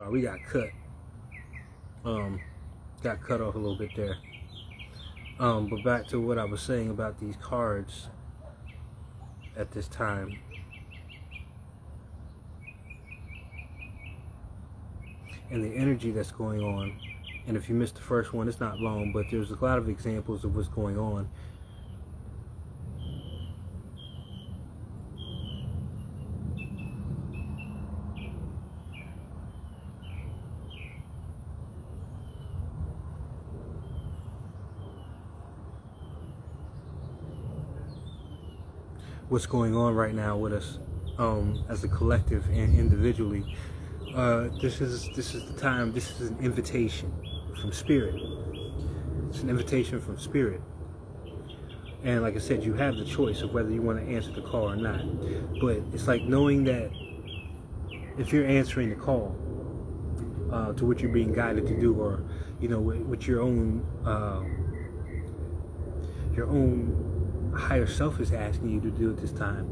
We got cut. Got cut off a little bit there. But back to what I was saying about these cards at this time. And the energy that's going on. And if you missed the first one, it's not long, but there's a lot of examples of what's going on. What's going on right now with us as a collective and individually. This is the time. This is an invitation from Spirit. It's an invitation from Spirit. And like I said, you have the choice of whether you want to answer the call or not. But it's like knowing that if you're answering the call to what you're being guided to do, or with your own higher self is asking you to do at this time.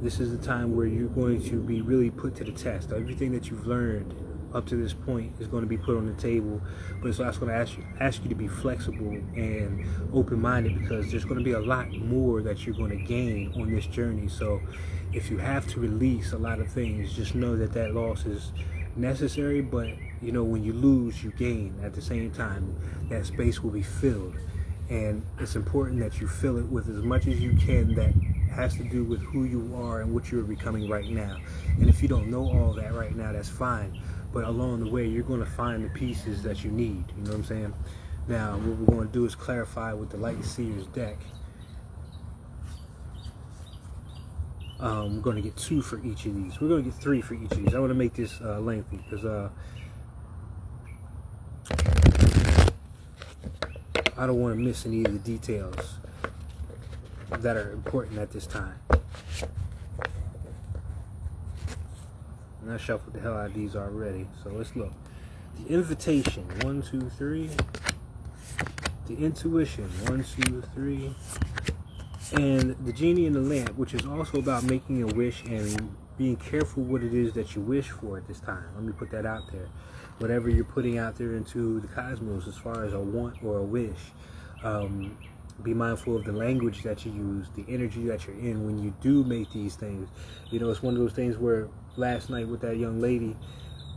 This is the time where you're going to be really put to the test. Everything that you've learned up to this point is going to be put on the table, but it's also going to ask you to be flexible and open-minded, because there's going to be a lot more that you're going to gain on this journey. So if you have to release a lot of things, just know that that loss is necessary, but when you lose, you gain at the same time. That space will be filled. And it's important that you fill it with as much as you can that has to do with who you are and what you're becoming right now. And if you don't know all that right now, that's fine. But along the way, you're going to find the pieces that you need. You know what I'm saying? Now, what we're going to do is clarify with the Light Seers deck. We're going to get 2 for each of these. We're going to get 3 for each of these. I want to make this lengthy because I don't want to miss any of the details that are important at this time. And I shuffled the hell out of these already. So let's look. The invitation, 1, 2, 3. The intuition, 1, 2, 3. And the genie in the lamp, which is also about making a wish and being careful what it is that you wish for at this time. Let me put that out there. Whatever you're putting out there into the cosmos as far as a want or a wish, be mindful of the language that you use, the energy that you're in when you do make these things. It's one of those things where last night with that young lady,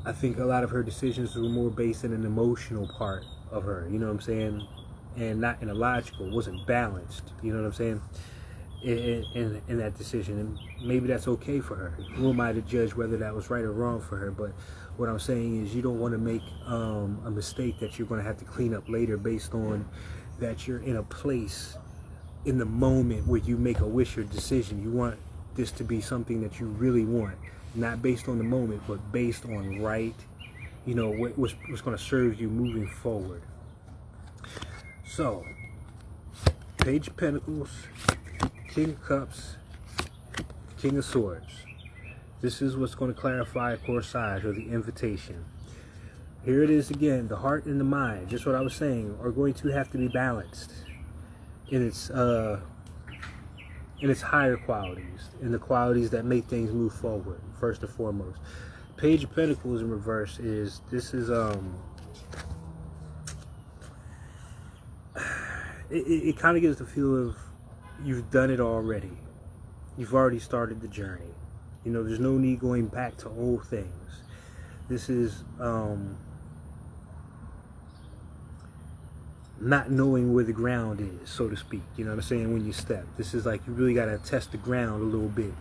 I think a lot of her decisions were more based in an emotional part of her, you know what I'm saying? And not in a logical, wasn't balanced, you know what I'm saying? In that decision. And maybe that's okay for her. Who am I to judge whether that was right or wrong for her? But what I'm saying is you don't want to make a mistake that you're going to have to clean up later based on that you're in a place in the moment where you make a wish or decision. You want this to be something that you really want, not based on the moment, but based on what's going to serve you moving forward. So, Page of Pentacles, King of Cups, King of Swords. This is what's going to clarify a corsage, or the invitation. Here it is again. The heart and the mind, just what I was saying, are going to have to be balanced in its higher qualities, in the qualities that make things move forward, first and foremost. Page of Pentacles in reverse is, it kind of gives the feel of you've done it already. You've already started the journey. There's no need going back to old things. This is not knowing where the ground is, so to speak. You know what I'm saying? When you step, this is like you really got to test the ground a little bit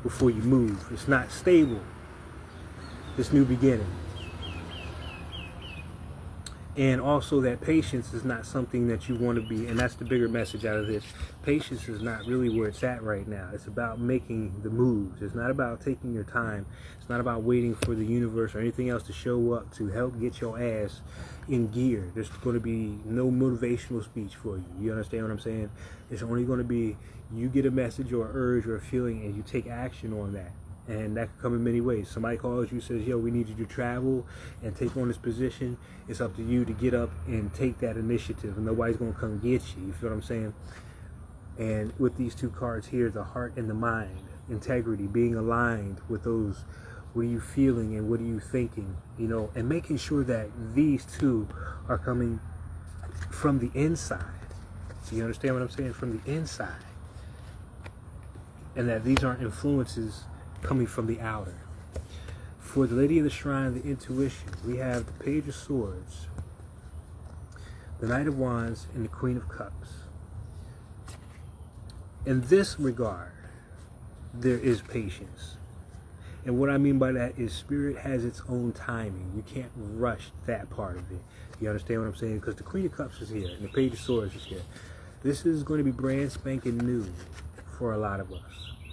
before you move. It's not stable. This new beginning. And also that patience is not something that you want to be, and that's the bigger message out of this. Patience is not really where it's at right now. It's about making the moves. It's not about taking your time. It's not about waiting for the universe or anything else to show up to help get your ass in gear. There's going to be no motivational speech for you. You understand what I'm saying? It's only going to be you get a message or an urge or a feeling and you take action on that. And that could come in many ways. Somebody calls you, says, yo, we need you to travel and take on this position. It's up to you to get up and take that initiative. And nobody's going to come get you. You feel what I'm saying? And with these two cards here, the heart and the mind, integrity, being aligned with those What are you feeling and what are you thinking? And making sure that these two are coming from the inside. You understand what I'm saying? From the inside. And that these aren't influences coming from the outer. For the Lady of the Shrine, the intuition, we have the Page of Swords, the Knight of Wands, and the Queen of Cups. In this regard, there is patience. And what I mean by that is Spirit has its own timing. You can't rush that part of it. You understand what I'm saying? Because the Queen of Cups is here and the Page of Swords is here. This is going to be brand spanking new for a lot of us.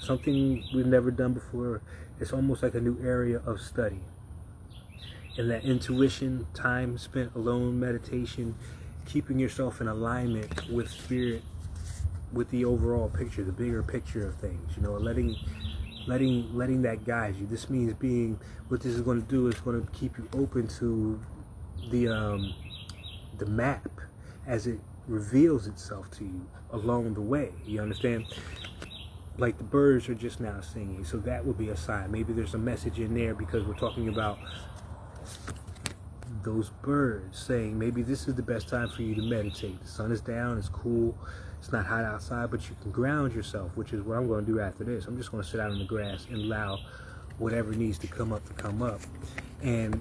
Something we've never done before. It's almost like a new area of study. And that intuition, time spent alone, meditation, keeping yourself in alignment with Spirit, with the overall picture, the bigger picture of things. Letting that guide you. This means what this is going to do is going to keep you open to the map as it reveals itself to you along the way. You understand? Like the birds are just now singing, so that would be a sign. Maybe there's a message in there because we're talking about those birds saying maybe this is the best time for you to meditate. The sun is down, it's cool, it's not hot outside, but you can ground yourself, which is what I'm going to do after this. I'm just going to sit out in the grass and allow whatever needs to come up to come up. And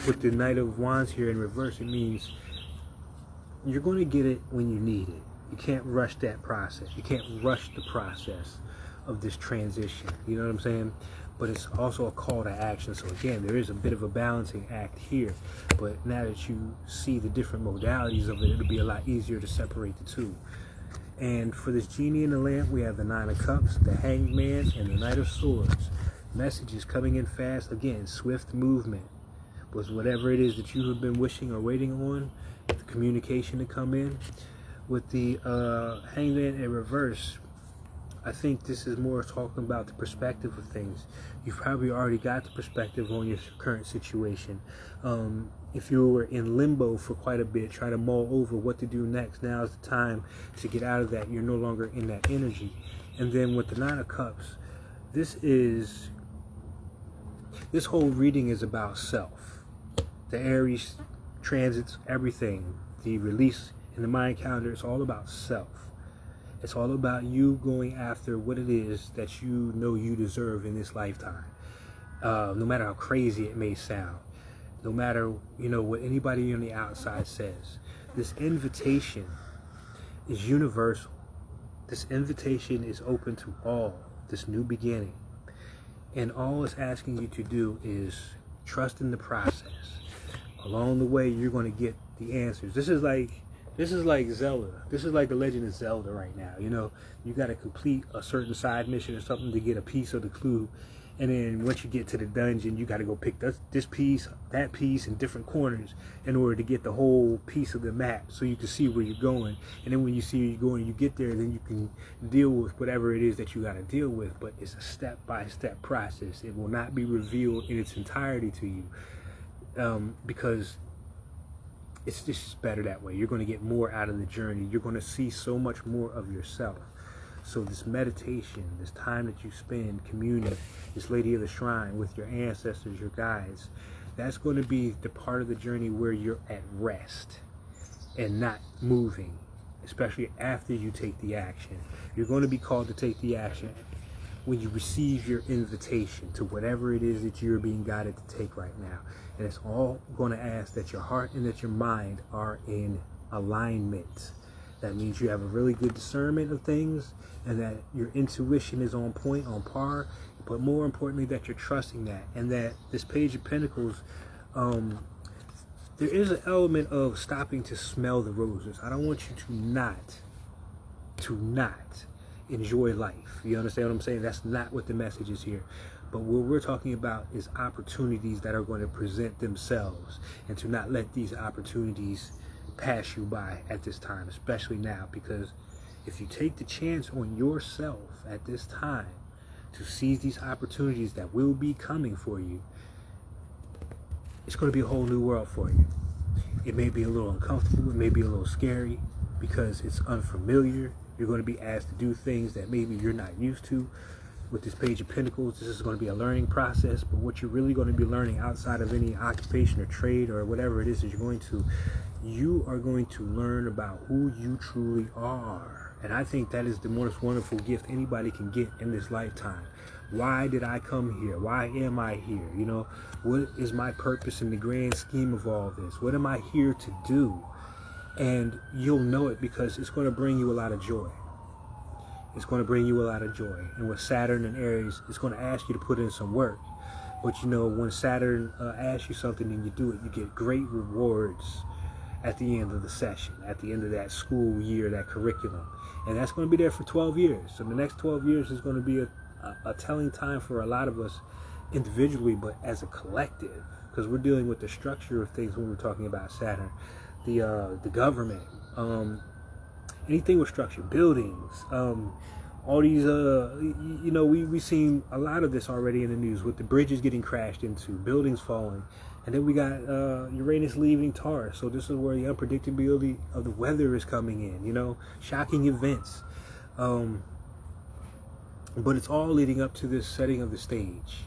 with the Knight of Wands here in reverse, it means you're going to get it when you need it. You can't rush that process. You can't rush the process of this transition. You know what I'm saying? But it's also a call to action. So again, there is a bit of a balancing act here. But now that you see the different modalities of it, it'll be a lot easier to separate the two. And for this genie in the lamp, we have the Nine of Cups, the Hanged Man, and the Knight of Swords. Messages coming in fast. Again, swift movement with whatever it is that you have been wishing or waiting on. The communication to come in. With the Hanged Man in reverse, I think this is more talking about the perspective of things. You've probably already got the perspective on your current situation. If you were in limbo for quite a bit, trying to mull over what to do next, now is the time to get out of that. You're no longer in that energy. And then with the Nine of Cups, this whole reading is about self. The Aries transits, everything, the release in the Mayan calendar, it's all about self. It's all about you going after what it is that you know you deserve in this lifetime. No matter how crazy it may sound. No matter, what anybody on the outside says. This invitation is universal. This invitation is open to all. This new beginning. And all it's asking you to do is trust in the process. Along the way, you're going to get the answers. This is like Zelda. This is like the Legend of Zelda right now. You got to complete a certain side mission or something to get a piece of the clue. And then once you get to the dungeon, you got to go pick this piece, that piece in different corners in order to get the whole piece of the map so you can see where you're going. And then when you see where you're going, you get there, then you can deal with whatever it is that you got to deal with. But it's a step-by-step process. It will not be revealed in its entirety to you because it's just better that way. You're going to get more out of the journey. You're going to see so much more of yourself. So this meditation, this time that you spend communing, this Lady of the Shrine with your ancestors, your guides, that's going to be the part of the journey where you're at rest and not moving, especially after you take the action. You're going to be called to take the action when you receive your invitation to whatever it is that you're being guided to take right now. And it's all going to ask that your heart and that your mind are in alignment. That means you have a really good discernment of things and that your intuition is on point, on par, but more importantly that you're trusting that. And that this Page of Pentacles, there is an element of stopping to smell the roses. I don't want you to not enjoy life. You understand what I'm saying? That's not what the message is here. But what we're talking about is opportunities that are going to present themselves, and to not let these opportunities pass you by at this time, especially now, because if you take the chance on yourself at this time to seize these opportunities that will be coming for you, it's going to be a whole new world for you. It may be a little uncomfortable, it may be a little scary because it's unfamiliar. You're going to be asked to do things that maybe you're not used to, with this Page of Pentacles. This is going to be a learning process, but what you're really going to be learning outside of any occupation or trade or whatever it is that you are going to learn about who you truly are. And I think that is the most wonderful gift anybody can get in this lifetime. Why did I come here? Why am I here? You know, what is my purpose in the grand scheme of all this? What am I here to do? And you'll know it because it's going to bring you a lot of joy. It's going to bring you a lot of joy. And with Saturn and Aries, it's going to ask you to put in some work. But you know, when Saturn asks you something and you do it, you get great rewards at the end of the session, at the end of that school year, that curriculum. And that's going to be there for 12 years. So the next 12 years is going to be a telling time for a lot of us individually, but as a collective, because we're dealing with the structure of things when we're talking about Saturn, the government, anything with structure, buildings, all these, you know, we've seen a lot of this already in the news with the bridges getting crashed into, buildings falling, and then we got Uranus leaving Taurus. So this is where the unpredictability of the weather is coming in, you know, shocking events. But it's all leading up to this setting of the stage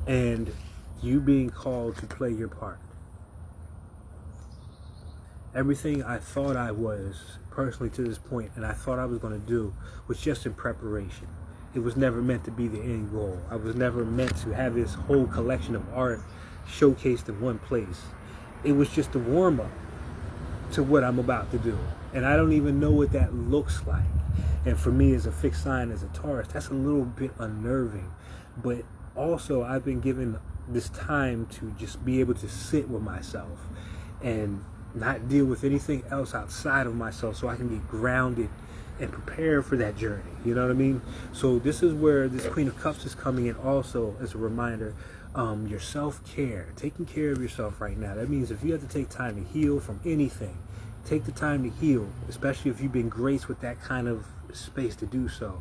and you being called to play your part. Everything I thought I was personally to this point and I thought I was going to do was just in preparation. It was never meant to be the end goal. I was never meant to have this whole collection of art showcased in one place. It was just a warm-up to what I'm about to do. And I don't even know what that looks like. And for me, as a fixed sign, as a Taurus, that's a little bit unnerving. But also, I've been given this time to just be able to sit with myself and not deal with anything else outside of myself, so I can get grounded and prepare for that journey. You know what I mean? So this is where this Queen of Cups is coming in also as a reminder. Your self-care, taking care of yourself right now. That means if you have to take time to heal from anything, take the time to heal, especially if you've been graced with that kind of space to do so.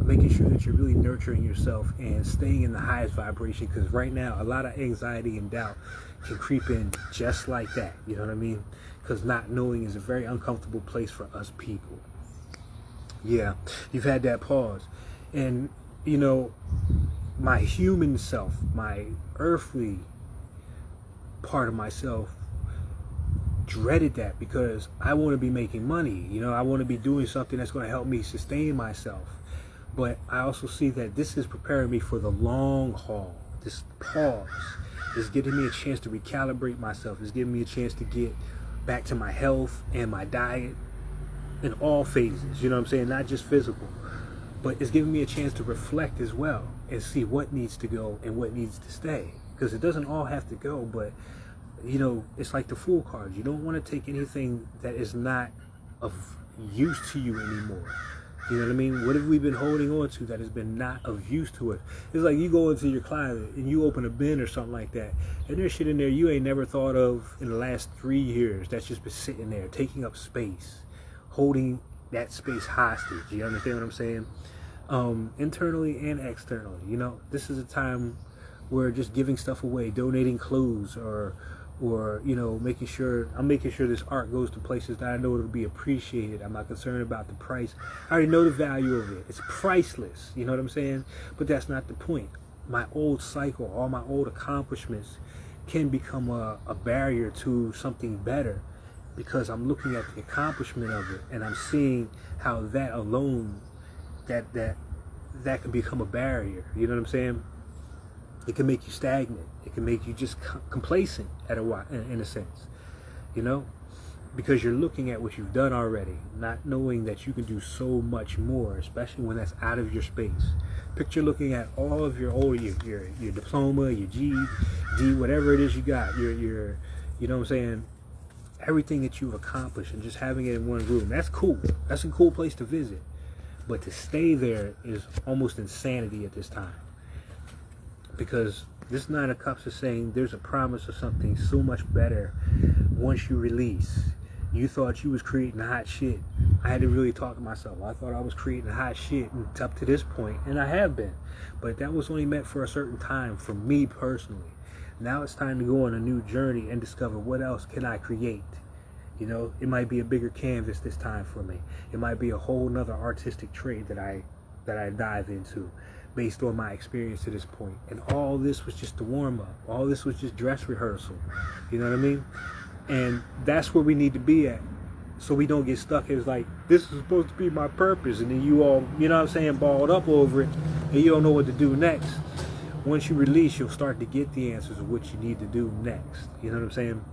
Making sure that you're really nurturing yourself and staying in the highest vibration, because right now a lot of anxiety and doubt can creep in just like that. You know what I mean? Because not knowing is a very uncomfortable place for us people. Yeah, you've had that pause. And, you know, my human self, my earthly part of myself dreaded that, because I want to be making money. You know, I want to be doing something that's going to help me sustain myself. But I also see that this is preparing me for the long haul. This pause is giving me a chance to recalibrate myself. It's giving me a chance to get back to my health and my diet in all phases. You know what I'm saying? Not just physical. But it's giving me a chance to reflect as well and see what needs to go and what needs to stay. Because it doesn't all have to go, but, you know, it's like the Fool cards. You don't want to take anything that is not of use to you anymore. You know what I mean? What have we been holding on to that has been not of use to us? It's like you go into your closet and you open a bin or something like that, and there's shit in there you ain't never thought of in the last 3 years that's just been sitting there, taking up space, holding that space hostage. You understand what I'm saying? Internally and externally. You know, this is a time where just giving stuff away, donating clothes, or you know, making sure this art goes to places that I know it'll be appreciated. I'm not concerned about the price. I already know the value of it. It's priceless. You know what I'm saying? But that's not the point. My old cycle, all my old accomplishments can become a barrier to something better, because I'm looking at the accomplishment of it and I'm seeing how that alone, that can become a barrier. You know what I'm saying? It can make you stagnant. It can make you just complacent in a sense, you know, because you're looking at what you've done already, not knowing that you can do so much more, especially when that's out of your space. Picture looking at all of your your diploma, your GED, whatever it is you got, your you know what I'm saying, everything that you've accomplished, and just having it in one room. That's cool. That's a cool place to visit. But to stay there is almost insanity at this time. Because this Nine of Cups is saying there's a promise of something so much better once you release. You thought you was creating hot shit. I had to really talk to myself. I thought I was creating hot shit up to this point, and I have been. But that was only meant for a certain time, for me personally. Now it's time to go on a new journey and discover what else can I create. You know, it might be a bigger canvas this time for me. It might be a whole nother artistic trade that I that I dive into based on my experience to this point. And all this was just the warm-up. All this was just dress rehearsal. You know what I mean? And that's where we need to be at, so we don't get stuck as like, this is supposed to be my purpose, and then you all, you know what I'm saying, balled up over it, and you don't know what to do next. Once you release, you'll start to get the answers of what you need to do next. You know what I'm saying?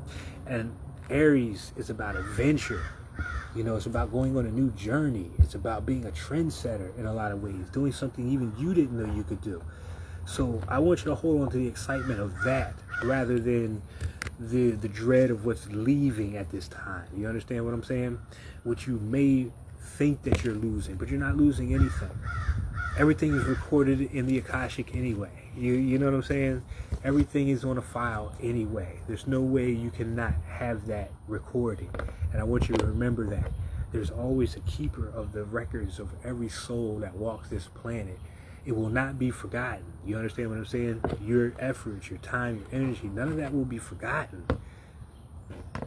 And Aries is about adventure. You know, it's about going on a new journey. It's about being a trendsetter in a lot of ways, doing something even you didn't know you could do. So I want you to hold on to the excitement of that rather than the dread of what's leaving at this time. You understand what I'm saying? What you may think that you're losing, but you're not losing anything. Everything is recorded in the Akashic anyway. You know what I'm saying? Everything is on a file anyway. There's no way you cannot have that recording. And I want you to remember that. There's always a keeper of the records of every soul that walks this planet. It will not be forgotten. You understand what I'm saying? Your efforts, your time, your energy, none of that will be forgotten.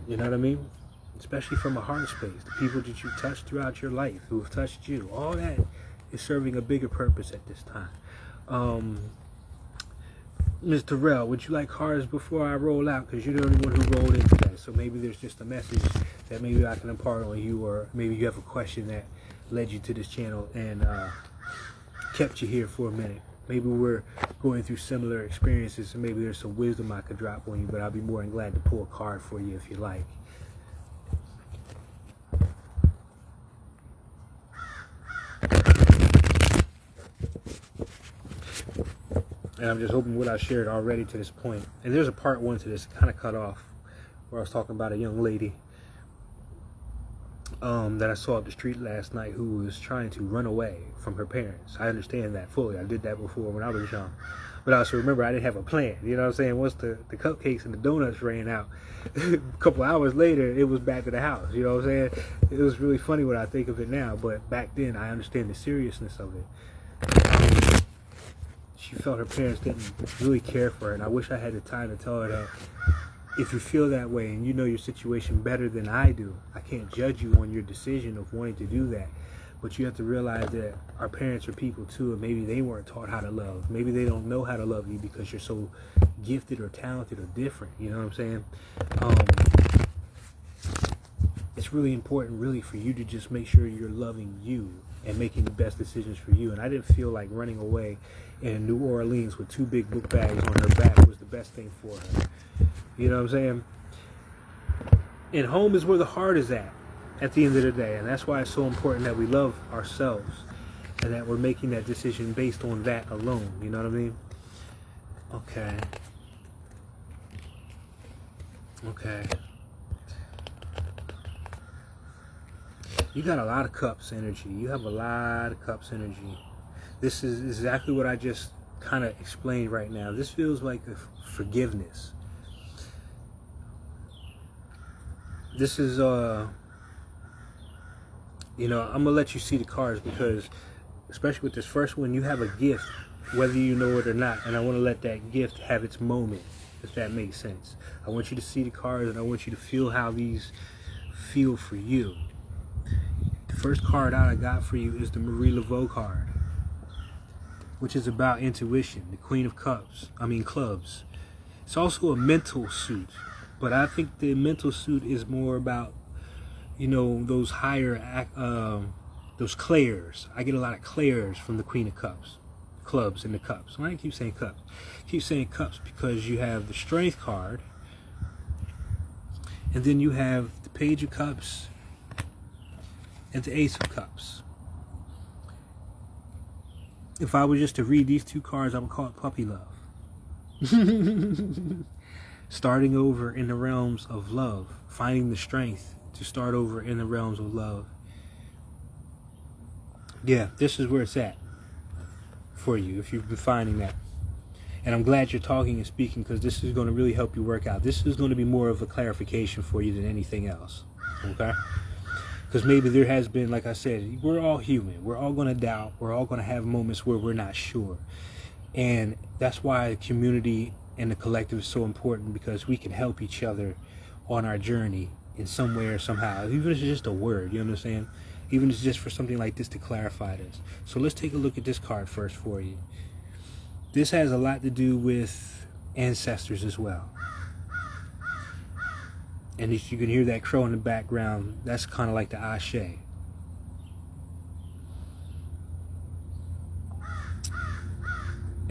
You know what I mean? Especially from a heart space. The people that you touched throughout your life, who have touched you, all that is serving a bigger purpose at this time. Ms. Terrell, would you like cards before I roll out? Because you're the only one who rolled in today. So maybe there's just a message that maybe I can impart on you, or maybe you have a question that led you to this channel and kept you here for a minute. Maybe we're going through similar experiences, and maybe there's some wisdom I could drop on you, but I'll be more than glad to pull a card for you if you like. And I'm just hoping what I shared already to this point. And there's a part one to this, kind of cut off, where I was talking about a young lady that I saw up the street last night who was trying to run away from her parents. I understand that fully. I did that before when I was young. But I also remember I didn't have a plan. You know what I'm saying? Once the cupcakes and the donuts ran out, a couple hours later, it was back to the house. You know what I'm saying? It was really funny when I think of it now. But back then, I understand the seriousness of it. She felt her parents didn't really care for her. And I wish I had the time to tell her that if you feel that way and you know your situation better than I do, I can't judge you on your decision of wanting to do that. But you have to realize that our parents are people too, and maybe they weren't taught how to love. Maybe they don't know how to love you because you're so gifted or talented or different. You know what I'm saying? It's really important, really, for you to just make sure you're loving you and making the best decisions for you. And I didn't feel like running away in New Orleans with 2 big book bags on her back was the best thing for her. You know what I'm saying? And home is where the heart is at the end of the day. And that's why it's so important that we love ourselves and that we're making that decision based on that alone. You know what I mean? Okay. Okay. You got a lot of cups energy. You have a lot of cups energy. This is exactly what I just kind of explained right now. This feels like a forgiveness. This is, you know, I'm going to let you see the cards because, especially with this first one, you have a gift, whether you know it or not. And I want to let that gift have its moment, if that makes sense. I want you to see the cards, and I want you to feel how these feel for you. The first card out I got for you is the Marie Laveau card, which is about intuition, the Queen of Clubs. It's also a mental suit, but I think the mental suit is more about, you know, those higher, those clairs. I get a lot of clairs from the Queen of Clubs and the cups. Why do I keep saying cups? I keep saying cups because you have the Strength card, and then you have the Page of Cups and the Ace of Cups. If I were just to read these 2 cards, I would call it puppy love. Starting over in the realms of love, finding the strength to start over in the realms of love. Yeah, this is where it's at for you, if you've been finding that. And I'm glad you're talking and speaking, because this is going to really help you work out. This is going to be more of a clarification for you than anything else. Okay? Because maybe there has been, like I said, we're all human. We're all going to doubt. We're all going to have moments where we're not sure. And that's why the community and the collective is so important, because we can help each other on our journey in some way or somehow. Even if it's just a word, you understand? even if it's just for something like this to clarify this. So let's take a look at this card first for you. This has a lot to do with ancestors as well. And if you can hear that crow in the background, that's kind of like the Ashe.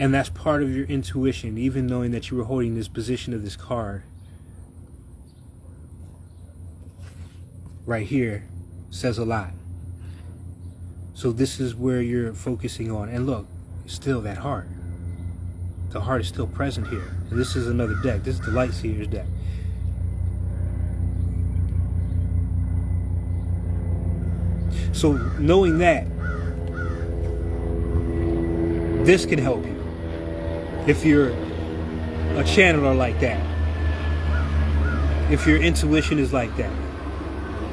And that's part of your intuition, even knowing that you were holding this position of this card. Right here says a lot. So this is where you're focusing on. And look, still that heart. The heart is still present here. And this is another deck. This is the Lightseer's deck. So knowing that, this can help you. If you're a channeler like that. If your intuition is like that.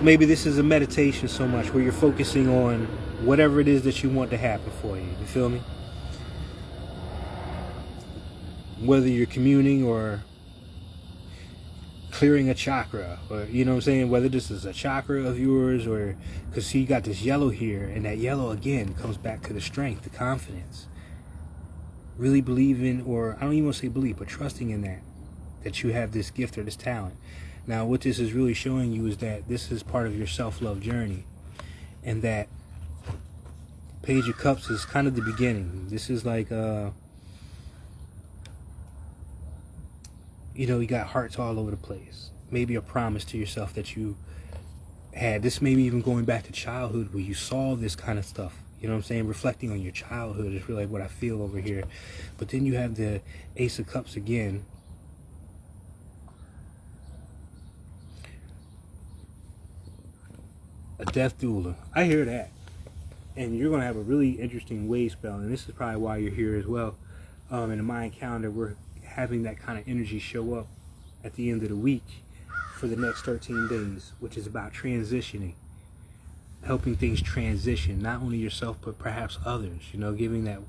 Maybe this is a meditation so much where you're focusing on whatever it is that you want to happen for you. You feel me? Whether you're communing or clearing a chakra, or you know what I'm saying, whether this is a chakra of yours, or because see, you got this yellow here, and that yellow again comes back to the strength, the confidence, really believing, or I don't even want to say believe, but trusting in that you have this gift or this talent. Now what this is really showing you is that this is part of your self-love journey, and that Page of Cups is kind of the beginning. This is like you know, you got hearts all over the place. Maybe a promise to yourself that you had. This maybe even going back to childhood where you saw this kind of stuff. You know what I'm saying? Reflecting on your childhood is really what I feel over here. But then you have the Ace of Cups again. A death doula. I hear that. And you're going to have a really interesting wave spell. And this is probably why you're here as well. In the Mayan calendar, we're having that kind of energy show up at the end of the week for the next 13 days, which is about transitioning, helping things transition, not only yourself but perhaps others, you know, giving that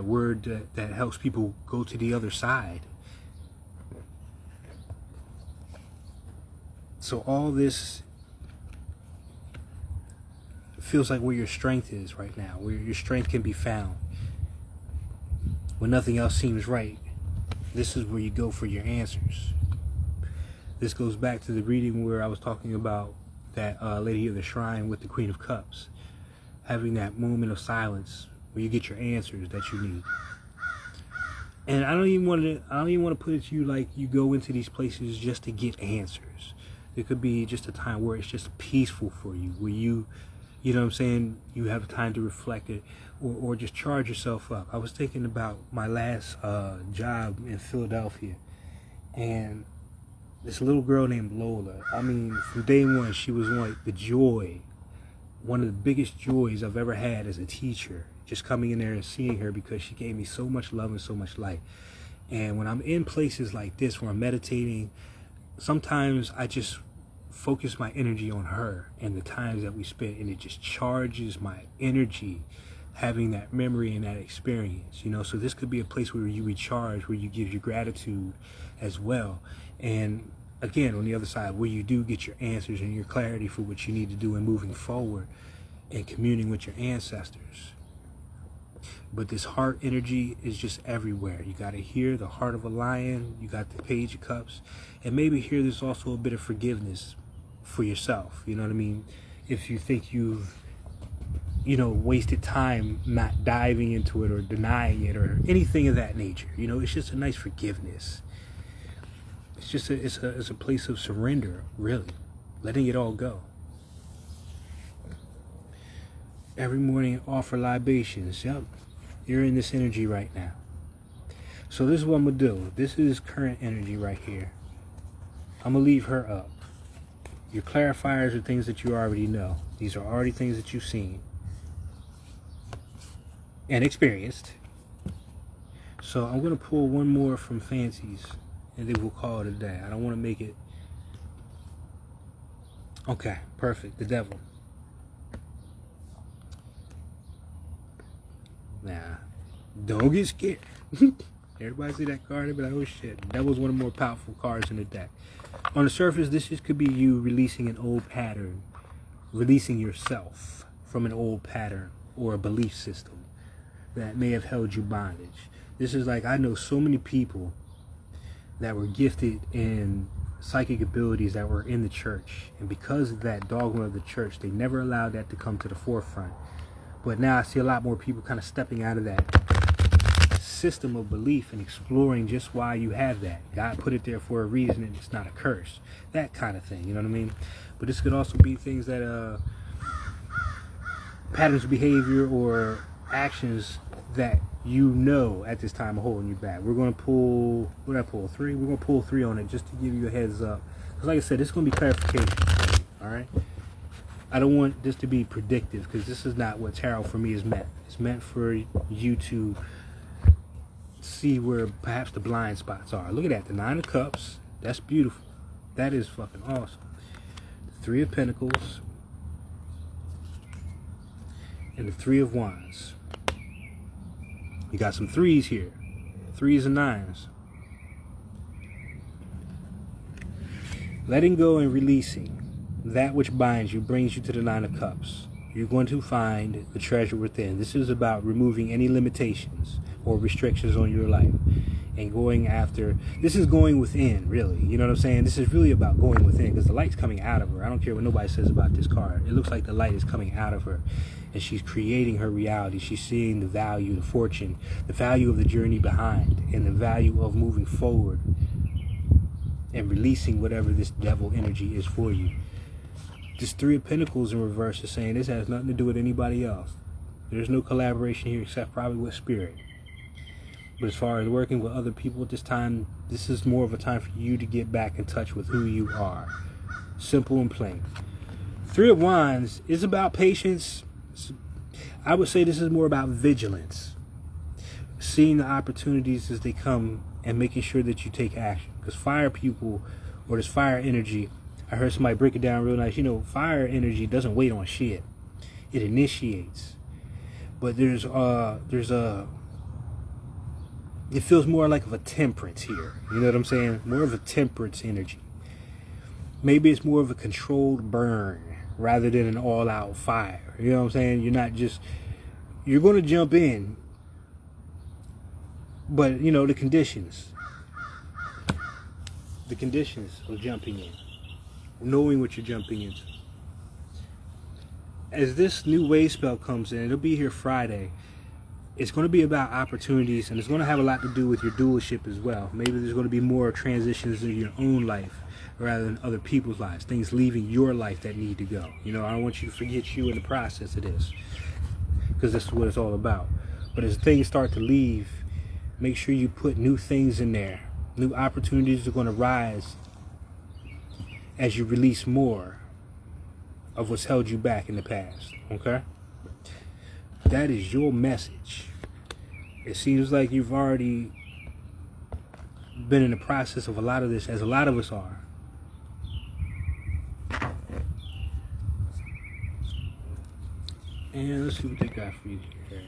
word that helps people go to the other side. So all this feels like where your strength is right now, where your strength can be found. When nothing else seems right, this is where you go for your answers. This goes back to the reading where I was talking about that Lady of the Shrine with the Queen of Cups. Having that moment of silence where you get your answers that you need. And I don't even want to put it to you like you go into these places just to get answers. It could be just a time where it's just peaceful for you, where you know what I'm saying, you have time to reflect it, or just charge yourself up. I was thinking about my last job in Philadelphia, and this little girl named Lola, I mean, from day one, she was like the joy, one of the biggest joys I've ever had as a teacher, just coming in there and seeing her, because she gave me so much love and so much light. And when I'm in places like this where I'm meditating, sometimes I just focus my energy on her and the times that we spent, and it just charges my energy, having that memory and that experience, you know. So this could be a place where you recharge, where you give your gratitude as well. And again, on the other side, where you do get your answers and your clarity for what you need to do in moving forward and communing with your ancestors. But this heart energy is just everywhere. You got to hear the heart of a lion. You got the Page of Cups. And maybe here there's also a bit of forgiveness for yourself. You know what I mean? If you think you've, you know, wasted time not diving into it or denying it or anything of that nature. You know, it's just a nice forgiveness. It's just it's a place of surrender, really. Letting it all go. Every morning offer libations. Yep. You're in this energy right now. So this is what I'm going to do. This is current energy right here. I'm going to leave her up. Your clarifiers are things that you already know. These are already things that you've seen and experienced. So I'm going to pull one more from Fancies, and then we'll call it a day. I don't want to make it... Okay, perfect. The Devil. Nah, don't get scared. Everybody see that card and be like, oh shit. The Devil's one of the more powerful cards in the deck. On the surface, this just could be you releasing an old pattern releasing yourself from an old pattern or a belief system that may have held you bondage. This is like, I know so many people that were gifted in psychic abilities that were in the church, and because of that dogma of the church, they never allowed that to come to the forefront. But now I see a lot more people kind of stepping out of that system of belief and exploring just why you have that. God put it there for a reason, and it's not a curse. That kind of thing, you know what I mean? But this could also be things that patterns of behavior or actions that you know at this time are holding you back. We're going to pull, what did I pull? 3? We're going to pull 3 on it just to give you a heads up. Because like I said, this is going to be clarification. Alright? I don't want this to be predictive, because this is not what tarot for me is meant. It's meant for you to see where perhaps the blind spots are. Look at that. The 9 of Cups. That's beautiful. That is fucking awesome. The 3 of Pentacles. And the 3 of Wands. You got some 3s here. 3s and 9s. Letting go and releasing that which binds you brings you to the 9 of Cups. You're going to find the treasure within. This is about removing any limitations or restrictions on your life and going after. This is going within, really. You know what I'm saying? This is really about going within, because the light's coming out of her. I don't care what nobody says about this card. It looks like the light is coming out of her, and she's creating her reality. She's seeing the value, the fortune, the value of the journey behind, and the value of moving forward and releasing whatever this devil energy is for you. This 3 of Pentacles in reverse is saying this has nothing to do with anybody else. There's no collaboration here except probably with spirit. But as far as working with other people at this time, this is more of a time for you to get back in touch with who you are. Simple and plain. 3 of Wands is about patience. I would say this is more about vigilance. Seeing the opportunities as they come and making sure that you take action. Because fire people, or this fire energy, I heard somebody break it down real nice. You know, fire energy doesn't wait on shit. It initiates. But there's it feels more like of a temperance here. You know what I'm saying? More of a temperance energy. Maybe it's more of a controlled burn rather than an all-out fire. You know what I'm saying? You're not just, you're going to jump in, but you know the conditions of jumping in, knowing what you're jumping into. As this new wave spell comes in, it'll be here Friday. It's going to be about opportunities, and it's going to have a lot to do with your dualship as well. Maybe there's going to be more transitions in your own life rather than other people's lives. Things leaving your life that need to go. You know, I don't want you to forget you in the process of this, because this is what it's all about. But as things start to leave, make sure you put new things in there. New opportunities are going to rise as you release more of what's held you back in the past. Okay? That is your message. It seems like you've already been in the process of a lot of this, as a lot of us are. And let's see what they got for you here.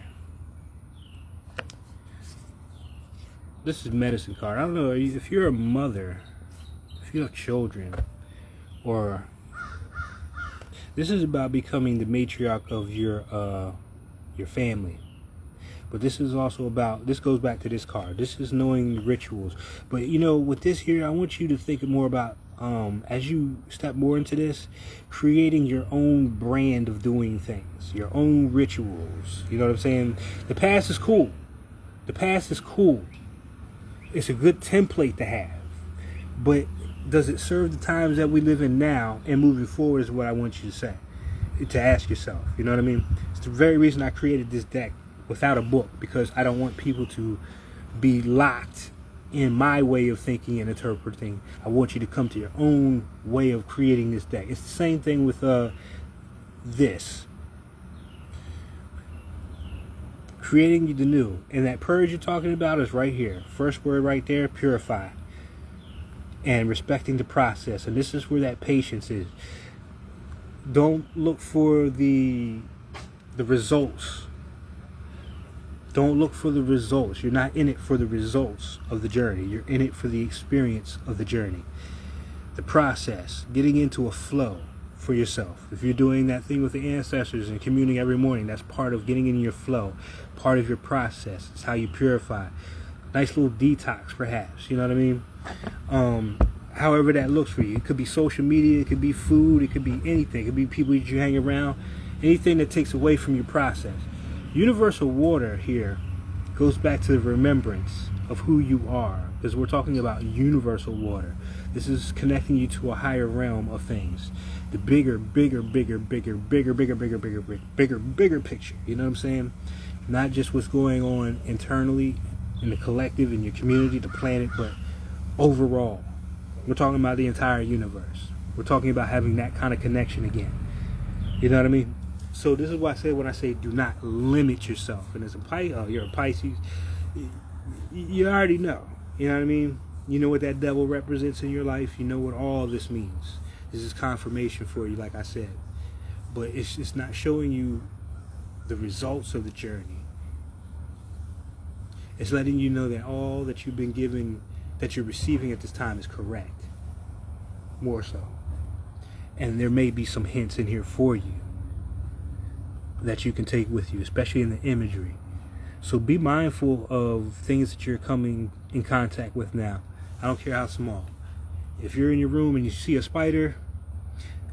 This is medicine card. I don't know if you're a mother, if you have children, or this is about becoming the matriarch of your family. But this is also about, this goes back to this card. This is knowing rituals. But you know, with this here, I want you to think more about, as you step more into this, creating your own brand of doing things, your own rituals. You know what I'm saying? The past is cool. The past is cool. It's a good template to have. But does it serve the times that we live in now and moving forward is what I want you to say, to ask yourself. You know what I mean? It's the very reason I created this deck without a book, because I don't want people to be locked in my way of thinking and interpreting. I want you to come to your own way of creating this deck. It's the same thing with this. Creating the new. And that purge you're talking about is right here. First word right there, purify. And respecting the process. And this is where that patience is. Don't look for the results. Don't look for the results. You're not in it for the results of the journey. You're in it for the experience of the journey. The process. Getting into a flow. for yourself. If you're doing that thing with the ancestors and communing every morning, that's part of getting in your flow, part of your process. It's how you purify. Nice little detox, perhaps. You know what I mean? However that looks for you. It could be social media, it could be food, it could be anything. It could be people that you hang around, anything that takes away from your process. Universal water here goes back to the remembrance of who you are, because we're talking about universal water. This is connecting you to a higher realm of things. The bigger picture. You know what I'm saying? Not just what's going on internally in the collective, in your community, the planet, but overall. We're talking about the entire universe. We're talking about having that kind of connection again. You know what I mean? So this is why I say, when I say do not limit yourself. And as a Pisces, you're a Pisces, you already know. You know what I mean? You know what that devil represents in your life. You know what all this means. This is confirmation for you, like I said. But it's not showing you the results of the journey. It's letting you know that all that you've been given, that you're receiving at this time, is correct. More so. And there may be some hints in here for you that you can take with you, especially in the imagery. So be mindful of things that you're coming in contact with now. I don't care how small. If you're in your room and you see a spider,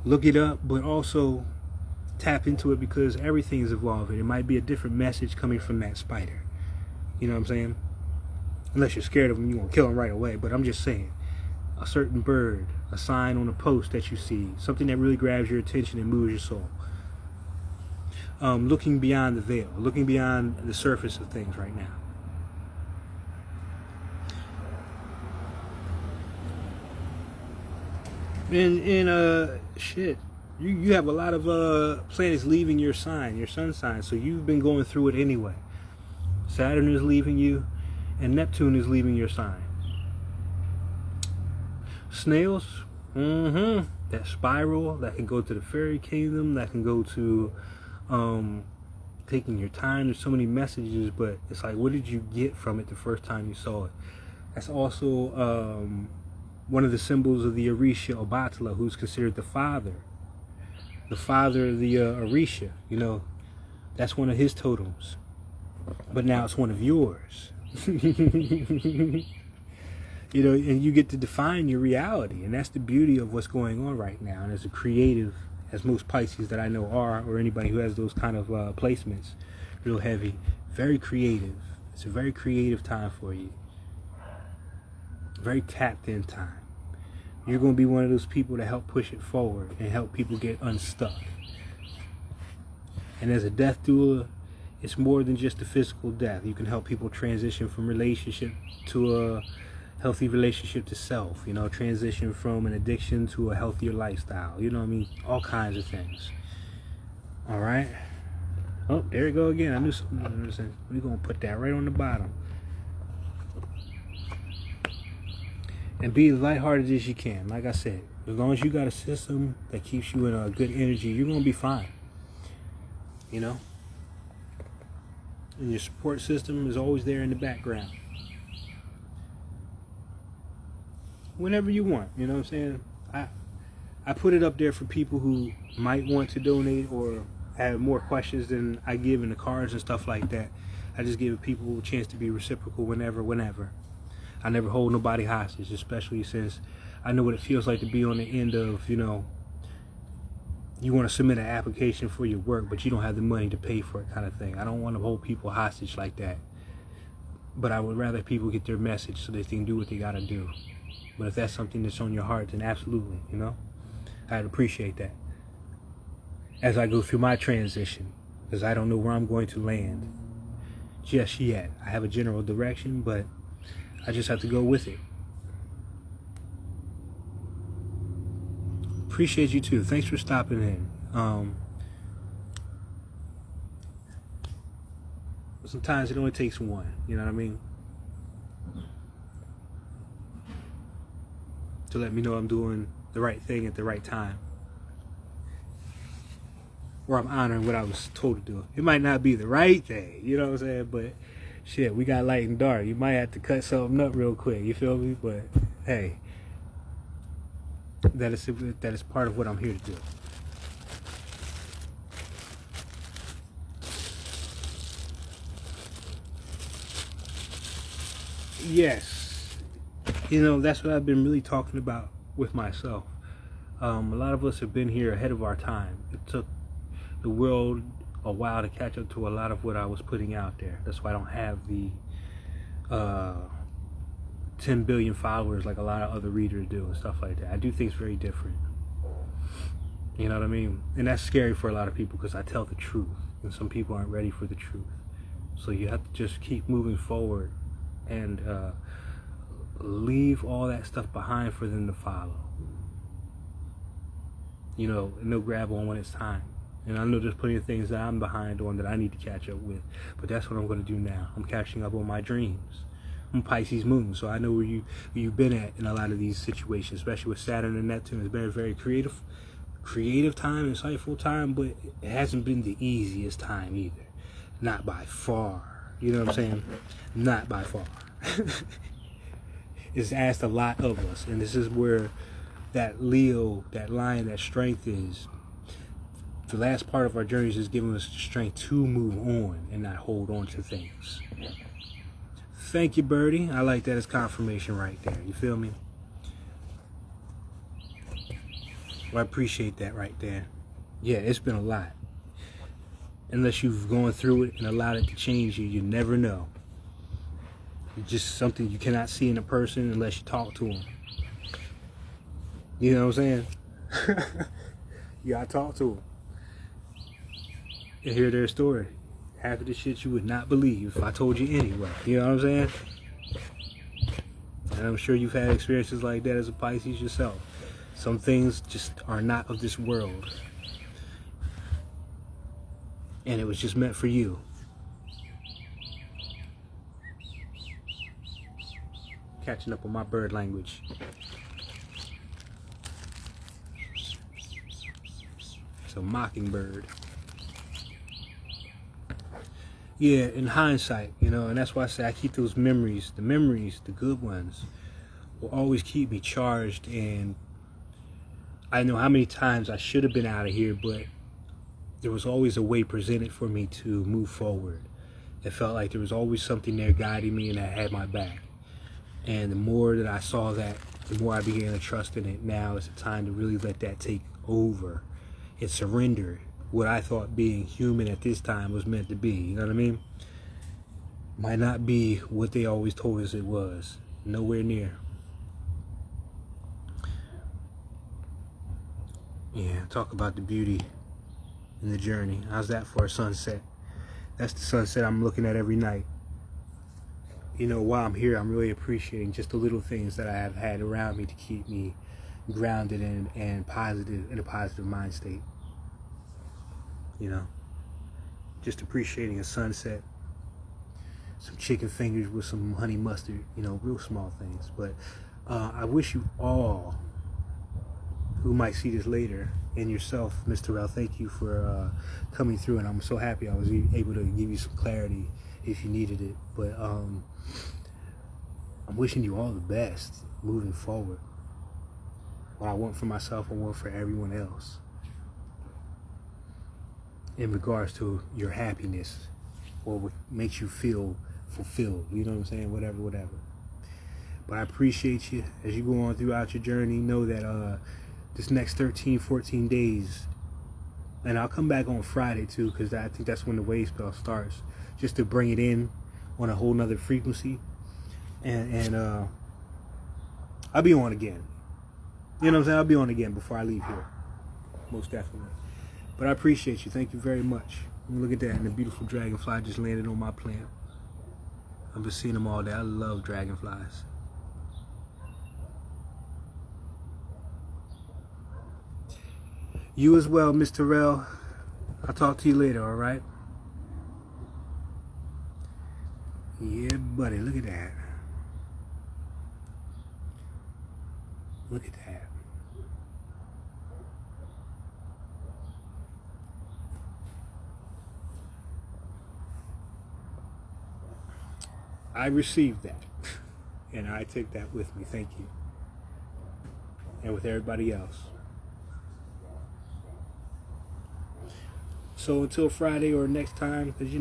look it up, but also tap into it, because everything is evolving. It might be a different message coming from that spider. You know what I'm saying? Unless you're scared of them, you won't kill them right away. But I'm just saying, a certain bird, a sign on a post that you see, something that really grabs your attention and moves your soul. Looking beyond the veil, looking beyond the surface of things right now. And shit, you have a lot of planets leaving your sign, your sun sign, so you've been going through it anyway. Saturn is leaving you, and Neptune is leaving your sign. Snails, that spiral, that can go to the fairy kingdom, that can go to taking your time. There's so many messages, but it's like, what did you get from it the first time you saw it? That's also one of the symbols of the Orisha Obatala, who's considered the father of the Orisha. You know, that's one of his totems, but now it's one of yours. You know, and you get to define your reality, and that's the beauty of what's going on right now. And as a creative, as most Pisces that I know are, or anybody who has those kind of placements, real heavy, very creative. It's a very creative time for you. Very tapped in time. You're going to be one of those people that help push it forward and help people get unstuck. And as a death doula, it's more than just a physical death. You can help people transition from relationship to a healthy relationship to self, you know, transition from an addiction to a healthier lifestyle, you know what I mean? All kinds of things. All right. Oh, there you go again. I knew something. We're going to put that right on the bottom. And be as lighthearted as you can. Like I said, as long as you got a system that keeps you in a good energy, you're going to be fine. You know? And your support system is always there in the background. Whenever you want, you know what I'm saying? I put it up there for people who might want to donate or have more questions than I give in the cards and stuff like that. I just give people a chance to be reciprocal whenever. I never hold nobody hostage, especially since I know what it feels like to be on the end of, you know, you want to submit an application for your work, but you don't have the money to pay for it, kind of thing. I don't want to hold people hostage like that. But I would rather people get their message so they can do what they got to do. But if that's something that's on your heart, then absolutely, you know, I'd appreciate that. As I go through my transition, because I don't know where I'm going to land just yet. I have a general direction, but I just have to go with it. Appreciate you too. Thanks for stopping in. Sometimes it only takes one, you know what I mean? To let me know I'm doing the right thing at the right time. Or I'm honoring what I was told to do. It might not be the right thing, you know what I'm saying? But shit, we got light and dark. You might have to cut something up real quick, you feel me? But hey, that is part of what I'm here to do. Yes. That's what I've been really talking about with myself. A lot of us have been here ahead of our time. It took the world a while to catch up to a lot of what I was putting out there. That's why I don't have the 10 billion followers like a lot of other readers do and stuff like that. I do things very different. You know what I mean? And that's scary for a lot of people because I tell the truth, and some people aren't ready for the truth. So you have to just keep moving forward and leave all that stuff behind for them to follow. And they'll grab on when it's time. And I know there's plenty of things that I'm behind on that I need to catch up with. But that's what I'm going to do now. I'm catching up on my dreams. I'm Pisces moon, so I know where you've been at in a lot of these situations, especially with Saturn and Neptune. It's been a very creative time, insightful time, but it hasn't been the easiest time either. Not by far. You know what I'm saying? Not by far. It's asked a lot of us, and this is where that Leo, that lion, that strength is. The last part of our journeys is giving us the strength to move on and not hold on to things. Thank you, Birdie. I like that as confirmation right there. You feel me? Well, I appreciate that right there. Yeah, it's been a lot. Unless you've gone through it and allowed it to change you, you never know. It's just something you cannot see in a person unless you talk to them. You know what I'm saying? You gotta talk to them and hear their story. Half of the shit you would not believe if I told you anyway. You know what I'm saying? And I'm sure you've had experiences like that as a Pisces yourself. Some things just are not of this world. And it was just meant for you. Catching up on my bird language. It's a mockingbird. Yeah, in hindsight, and that's why I say I keep those memories, the good ones, will always keep me charged. And I know how many times I should have been out of here, but there was always a way presented for me to move forward. It felt like there was always something there guiding me and that had my back. And the more that I saw that, the more I began to trust in it. Now it's the time to really let that take over and surrender what I thought being human at this time was meant to be. You know what I mean? Might not be what they always told us it was. Nowhere near. Yeah, talk about the beauty in the journey. How's that for a sunset? That's the sunset I'm looking at every night. While I'm here, I'm really appreciating just the little things that I have had around me to keep me grounded and positive, in a positive mind state. Just appreciating a sunset, some chicken fingers with some honey mustard, real small things. But I wish you all who might see this later, and yourself, Mr. L, thank you for coming through, and I'm so happy I was able to give you some clarity if you needed it. But I'm wishing you all the best moving forward. What I want for myself, I want for everyone else. In regards to your happiness, or what makes you feel fulfilled, you know what I'm saying? Whatever. But I appreciate you as you go on throughout your journey. Know that this next 13, 14 days, and I'll come back on Friday too, because I think that's when the wave spell starts, just to bring it in on a whole nother frequency. And I'll be on again. You know what I'm saying? I'll be on again before I leave here. Most definitely. But I appreciate you. Thank you very much. Look at that. And the beautiful dragonfly just landed on my plant. I've been seeing them all day. I love dragonflies. You as well, Mr. L. I'll talk to you later, all right? Yeah, buddy. Look at that. Look at that. I received that, and I take that with me. Thank you. And with everybody else. So until Friday or next time, because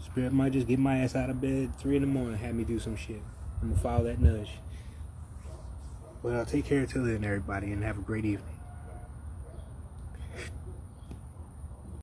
Spirit might just get my ass out of bed 3 in the morning and have me do some shit. I'm gonna follow that nudge. Well, take care until then, everybody, and have a great evening.